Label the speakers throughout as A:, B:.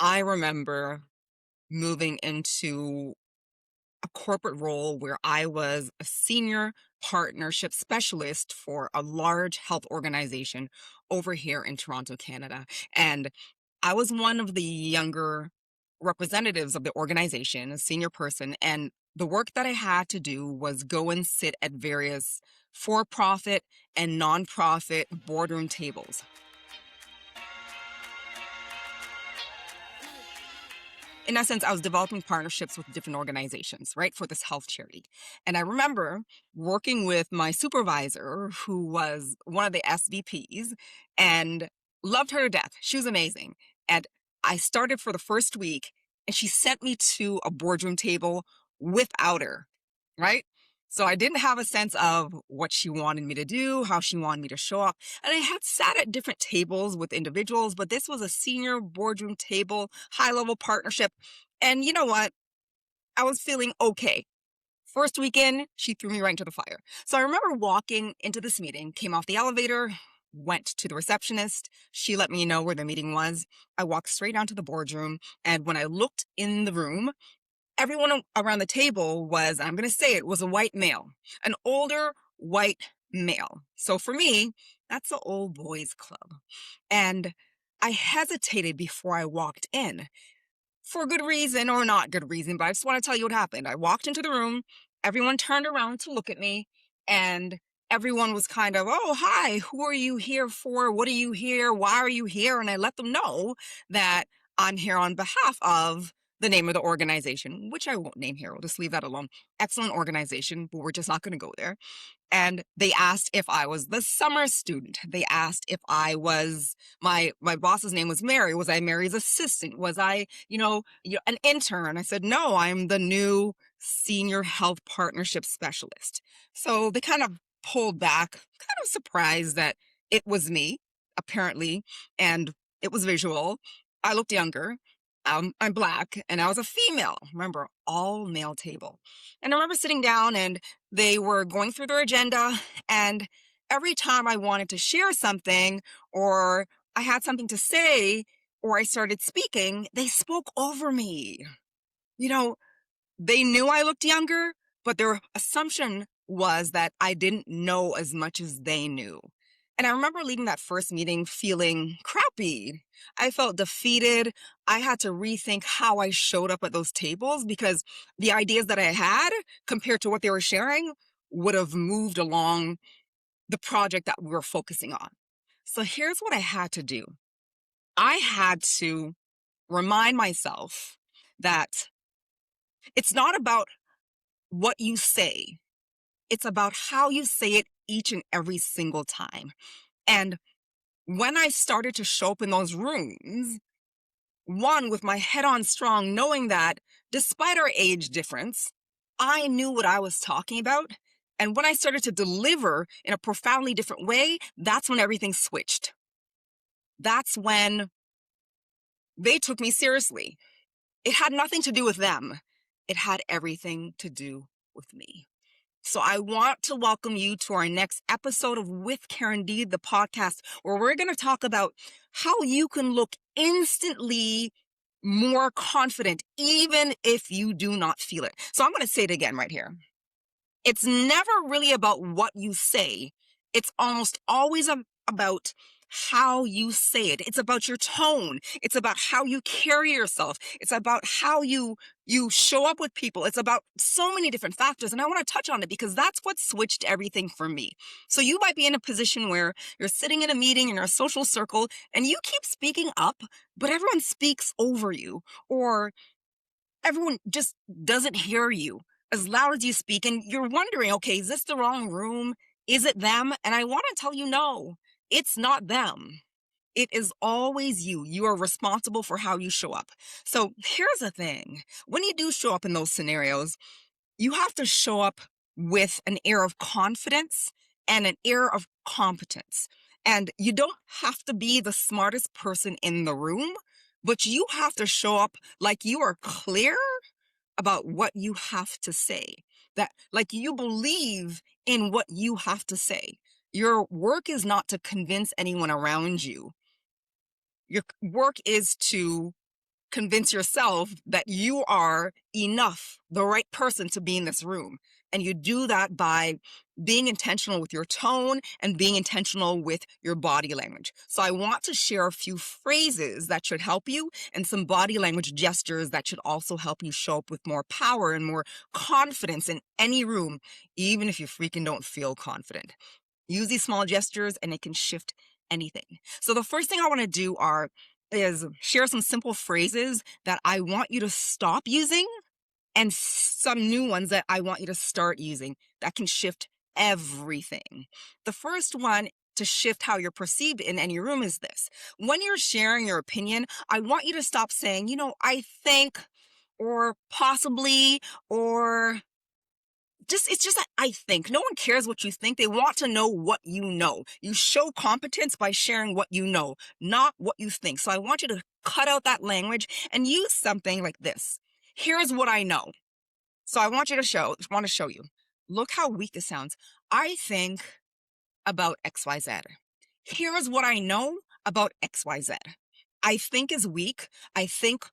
A: I remember moving into a corporate role where I was a senior partnership specialist for a large health organization over here in Toronto, Canada. And I was one of the younger representatives of the organization, a senior person. And the work that I had to do was go and sit at various for profit and nonprofit boardroom tables. In essence, I was developing partnerships with different organizations, right, for this health charity. And I remember working with my supervisor, who was one of the SVPs, and loved her to death. She was amazing. And I started for the first week, and she sent me to a boardroom table without her, right? So I didn't have a sense of what she wanted me to do, how she wanted me to show up. And I had sat at different tables with individuals, but this was a senior boardroom table, high level partnership. And you know what? I was feeling okay. First weekend, she threw me right into the fire. So I remember walking into this meeting, came off the elevator, went to the receptionist. She let me know where the meeting was. I walked straight down to the boardroom. And when I looked in the room, everyone around the table was, I'm going to say it, was a white male, an older white male. So for me, that's the old boys club. And I hesitated before I walked in for good reason or not good reason, but I just want to tell you what happened. I walked into the room, everyone turned around to look at me, and everyone was kind of, oh, hi, who are you here for? What are you here? Why are you here? And I let them know that I'm here on behalf of the name of the organization, which I won't name here. We'll just leave that alone. Excellent organization, but we're just not going to go there. And they asked if I was the summer student. They asked if I was my boss's name was Mary. Was I Mary's assistant? Was I, an intern? I said, no, I'm the new senior health partnership specialist. So they kind of pulled back, kind of surprised that it was me, apparently, and it was visual. I looked younger. I'm Black and I was a female. Remember, all male table. And I remember sitting down and they were going through their agenda, and every time I wanted to share something or I had something to say or I started speaking, they spoke over me. You know, they knew I looked younger, but their assumption was that I didn't know as much as they knew. And I remember leaving that first meeting feeling crappy. I felt defeated. I had to rethink how I showed up at those tables because the ideas that I had compared to what they were sharing would have moved along the project that we were focusing on. So here's what I had to do. I had to remind myself that it's not about what you say. It's about how you say it each and every single time. And when I started to show up in those rooms, one, with my head on strong, knowing that despite our age difference, I knew what I was talking about. And when I started to deliver in a profoundly different way, that's when everything switched. That's when they took me seriously. It had nothing to do with them. It had everything to do with me. So I want to welcome you to our next episode of With Karen D, the podcast, where we're going to talk about how you can look instantly more confident, even if you do not feel it. So I'm going to say it again right here. It's never really about what you say. It's almost always about how you say it. It's about your tone. It's about how you carry yourself. It's about how you show up with people. It's about so many different factors. And I want to touch on it because that's what switched everything for me. So you might be in a position where you're sitting in a meeting in a social circle and you keep speaking up, but everyone speaks over you, or everyone just doesn't hear you as loud as you speak. And you're wondering, okay, is this the wrong room? Is it them? And I want to tell you, no, it's not them. It is always you. You are responsible for how you show up. So here's the thing. When you do show up in those scenarios, you have to show up with an air of confidence and an air of competence. And you don't have to be the smartest person in the room, but you have to show up like you are clear about what you have to say, that like you believe in what you have to say. Your work is not to convince anyone around you. Your work is to convince yourself that you are enough, the right person to be in this room. And you do that by being intentional with your tone and being intentional with your body language. So I want to share a few phrases that should help you and some body language gestures that should also help you show up with more power and more confidence in any room, even if you freaking don't feel confident. Use these small gestures and it can shift anything. So the first thing I want to do is share some simple phrases that I want you to stop using and some new ones that I want you to start using that can shift everything. The first one to shift how you're perceived in any room is this. When you're sharing your opinion, I want you to stop saying, I think, or possibly, or it's just that I think. No one cares what you think. They want to know what you know. You show competence by sharing what you know, not what you think. So I want you to cut out that language and use something like this. Here's what I know. So I want to show you. Look how weak this sounds. I think about XYZ. Here's what I know about XYZ. I think is weak. I think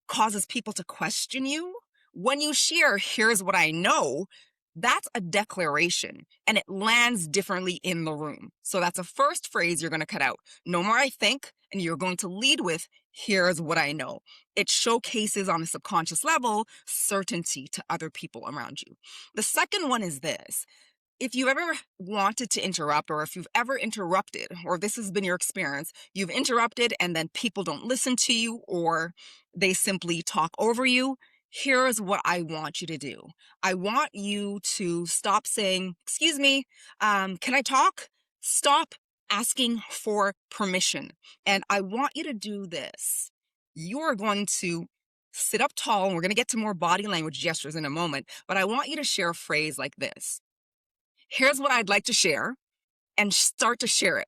A: causes people to question you. When you share, here's what I know, that's a declaration and it lands differently in the room. So that's a first phrase you're going to cut out. No more I think, and you're going to lead with, here's what I know. It showcases on a subconscious level certainty to other people around you. The second one is this. If you ever wanted to interrupt, or if you've ever interrupted, or this has been your experience, you've interrupted and then people don't listen to you or they simply talk over you, here's what I want you to do. I want you to stop saying, excuse me, can I talk? Stop asking for permission. And I want you to do this. You're going to sit up tall, and we're going to get to more body language gestures in a moment, but I want you to share a phrase like this. Here's what I'd like to share, and start to share it.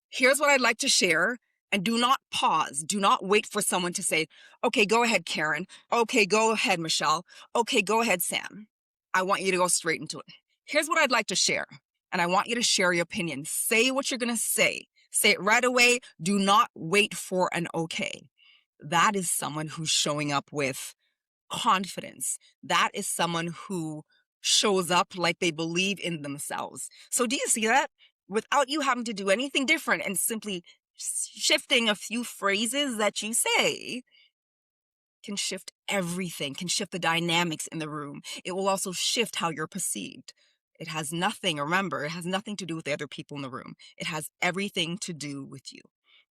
A: Here's what I'd like to share, and do not pause. Do not wait for someone to say, okay, go ahead, Karen. Okay, go ahead, Michelle. Okay, go ahead, Sam. I want you to go straight into it. Here's what I'd like to share, and I want you to share your opinion. Say what you're going to say. Say it right away. Do not wait for an okay. That is someone who's showing up with confidence. That is someone who shows up like they believe in themselves. So do you see that? Without you having to do anything different and simply shifting a few phrases that you say can shift everything, can shift the dynamics in the room. It will also shift how you're perceived. It has nothing, remember, it has nothing to do with the other people in the room. It has everything to do with you,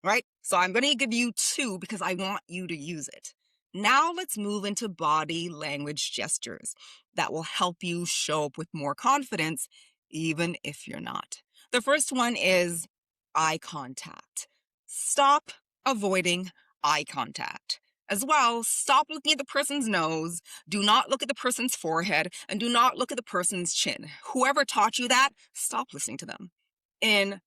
A: right? So I'm going to give you two because I want you to use it. Now let's move into body language gestures that will help you show up with more confidence, even if you're not. The first one is eye contact. Stop avoiding eye contact. As well, stop looking at the person's nose, do not look at the person's forehead, and do not look at the person's chin. Whoever taught you that, stop listening to them. In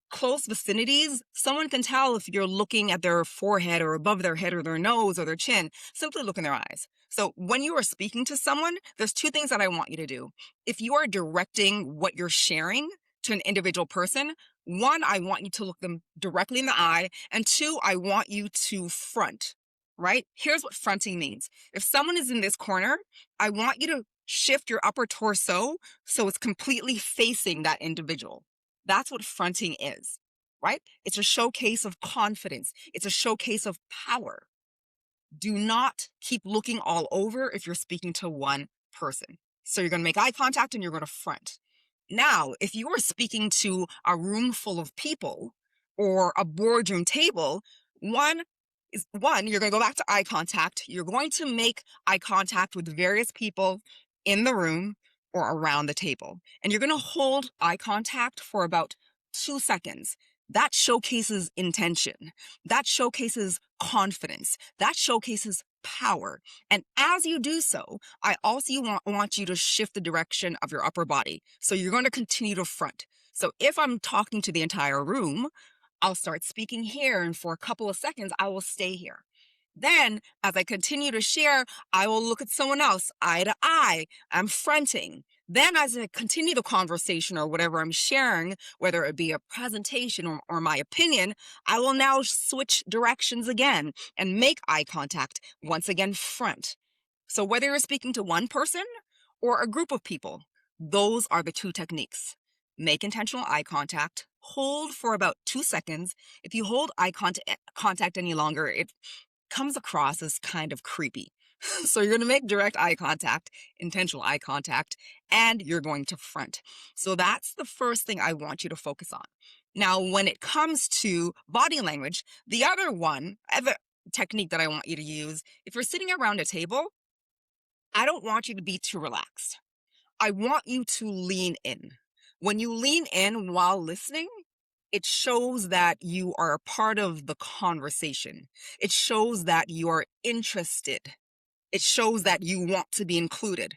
A: close vicinities, someone can tell if you're looking at their forehead or above their head or their nose or their chin. Simply look in their eyes. So when you are speaking to someone, there's two things that I want you to do. If you are directing what you're sharing to an individual person, one, I want you to look them directly in the eye, and two, I want you to front, right? Here's what fronting means. If someone is in this corner, I want you to shift your upper torso so it's completely facing that individual. That's what fronting is, right? It's a showcase of confidence. It's a showcase of power. Do not keep looking all over if you're speaking to one person. So you're going to make eye contact and you're going to front. Now, if you are speaking to a room full of people or a boardroom table, one, you're going to go back to eye contact. You're going to make eye contact with various people in the room or around the table. And you're going to hold eye contact for about 2 seconds. That showcases intention. That showcases confidence. That showcases power. And as you do so, I also want you to shift the direction of your upper body. So you're going to continue to front. So if I'm talking to the entire room, I'll start speaking here, and for a couple of seconds, I will stay here. Then, as I continue to share, I will look at someone else, eye to eye. I'm fronting. Then, as I continue the conversation or whatever I'm sharing, whether it be a presentation or my opinion, I will now switch directions again and make eye contact once again front. So, whether you're speaking to one person or a group of people, those are the two techniques. Make intentional eye contact, hold for about 2 seconds. If you hold contact any longer, it comes across as kind of creepy. So you're going to make direct eye contact, intentional eye contact, and you're going to front. So that's the first thing I want you to focus on. Now, when it comes to body language, the other one, I have a technique that I want you to use. If you're sitting around a table, I don't want you to be too relaxed. I want you to lean in. When you lean in while listening, it shows that you are a part of the conversation. It shows that you are interested. It shows that you want to be included.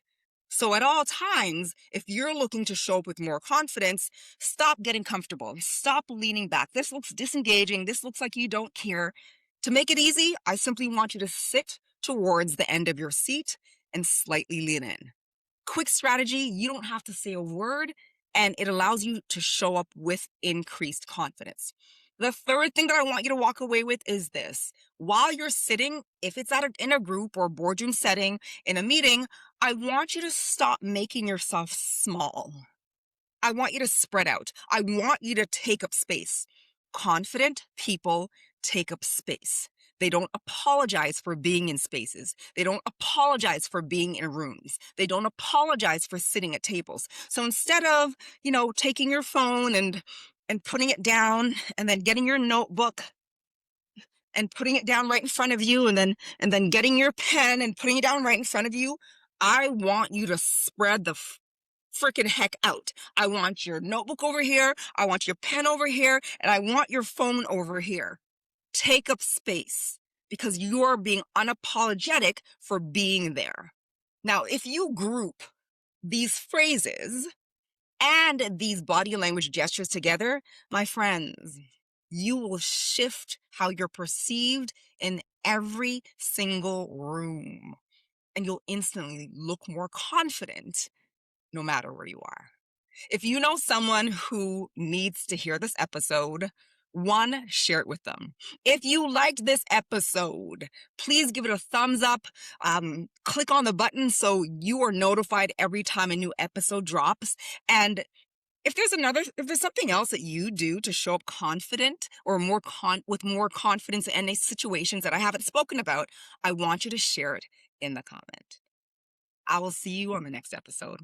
A: So at all times, if you're looking to show up with more confidence, stop getting comfortable. Stop leaning back. This looks disengaging. This looks like you don't care. To make it easy, I simply want you to sit towards the end of your seat and slightly lean in. Quick strategy, you don't have to say a word, and it allows you to show up with increased confidence. The third thing that I want you to walk away with is this. While you're sitting, if it's in a group or boardroom setting, in a meeting, I want you to stop making yourself small. I want you to spread out. I want you to take up space. Confident people take up space. They don't apologize for being in spaces. They don't apologize for being in rooms. They don't apologize for sitting at tables. So instead of, taking your phone and putting it down and then getting your notebook and putting it down right in front of you and then getting your pen and putting it down right in front of you, I want you to spread the freaking heck out. I want your notebook over here. I want your pen over here. And I want your phone over here. Take up space because you're being unapologetic for being there. Now, if you group these phrases and these body language gestures together, my friends, you will shift how you're perceived in every single room. And you'll instantly look more confident no matter where you are. If you know someone who needs to hear this episode, one, share it with them. If you liked this episode, please give it a thumbs up. Click on the button so you are notified every time a new episode drops. And if there's something else that you do to show up confident or with more confidence in any situations that I haven't spoken about, I want you to share it in the comment. I will see you on the next episode.